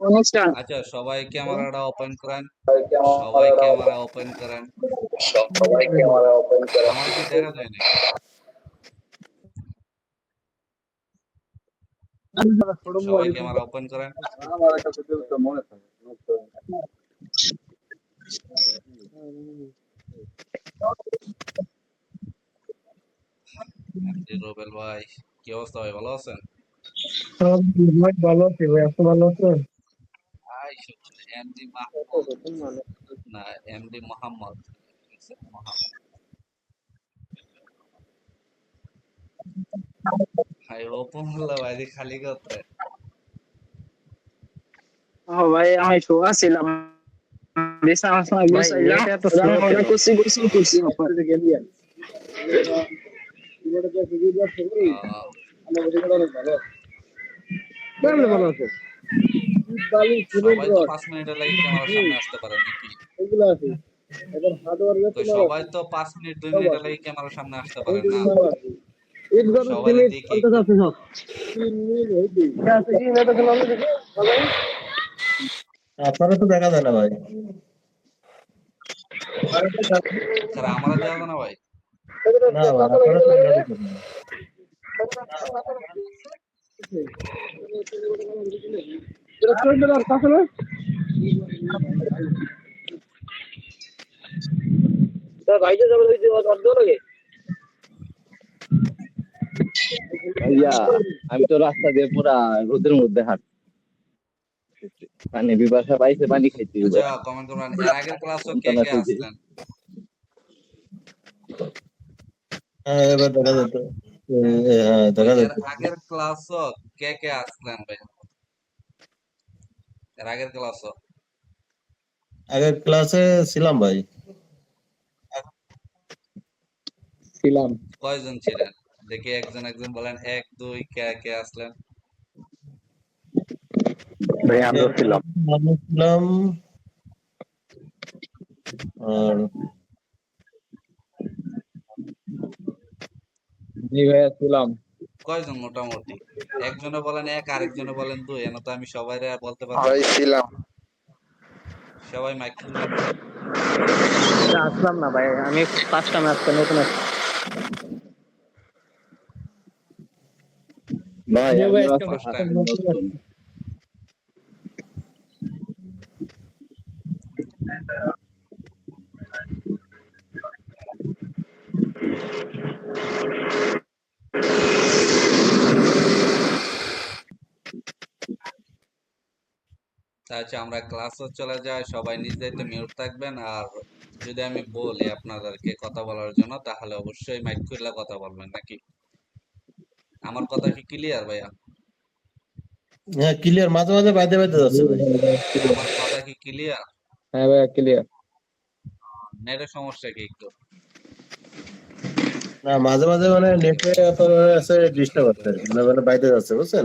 অনুষ্ঠান আচ্ছা, সবাই ক্যামেরাটা ওপেন করেন। সবাই ক্যামেরা ওপেন করেন। আমার কি দেখা যায় নাকি? সবাই ক্যামেরা ওপেন করেন। রুবেল ভাই, কি অবস্থা ভাই, ভালো আছেন? ভালো আছি ভাই, আপনি ভালো আছেন? এমডি মাহমুদ না, এমডি মোহাম্মদ। ভাই ওপেন হলো ভাই, খালি করতে। ও ভাই, আমি শোয়া ছিলাম, বিছানা সময় গুছাইলাম, রান্না করছি, গোসল করছি, অপর দিকে দিয়ে ভালো আছে। সবাই তো 5 মিনিটের লাগে ক্যামেরার সামনে আসতে পারে নাকি? তো সবাই তো 5 মিনিট 2 মিনিটের লাগে ক্যামেরার সামনে আসতে পারে না। সবাই দেখি একটু। আপনারা তো দেখা যায় না ভাই। স্যার আমারও দেওয়া যায় না ভাই। না ভাই, আপনারা তো দেখা যায় না। ভাইয়া, আমি তো রাস্তা দিয়ে পুরা রোদের মধ্যে হাঁটছি, পানি পিপাসা পাইছে, পানি খাইতে হবে। আচ্ছা, কমেন্ট করবেন এর আগের ক্লাসও কে কে আসলেন? হ্যাঁ, এবার দেখা যেত। হ্যাঁ, ওই দেখা এর যেত। আগের ক্লাসও কে কে আসলেন ভাই? এর আগের ক্লাসও আগের ক্লাসে ছিলাম ভাই। ছিলাম কয়জন ছিলেন? দেখি একজন একজন বলেন, 1 2 কে কে আসলেন? ভাই, আমরা ছিলাম। আমি ছিলাম। আর জি ভাইয়া, ছিলাম। কয়জন মোটামুটি? একজনে বলেন 1, আরেকজনে বলেন 2, এন তো আমি সবাই বলতে পারবো ভাই না। ছিলাম। সবাই মাইক খুললেন তো? আসলাম না ভাই, আমি ফার্স্ট টাইম আসছি, নতুন আসছি। ভাই, আমরা ফার্স্ট টাইম। নতুন। আচ্ছা, আমরা ক্লাসও চলে যাই, সবাই নিজ দায়িত্বে মিউট থাকবেন। আর যদি আমি বলি আপনাদেরকে কথা বলার জন্য, তাহলে অবশ্যই মাইক খুললে কথা বলবেন নাকি? আমার কথা কি ক্লিয়ার ভাইয়া? হ্যাঁ, ক্লিয়ার। মাঝে মাঝে বাইতে বাইতে যাচ্ছে ভাই। আমার কথা কি ক্লিয়ার? হ্যাঁ ভাইয়া, ক্লিয়ার। নেটের সমস্যা কি একটু? না, মাঝে মাঝে মানে নেটে আপনার আছে ডিস্টার্ব হচ্ছে আর কি। মানে বাইতে যাচ্ছে, বুঝছেন?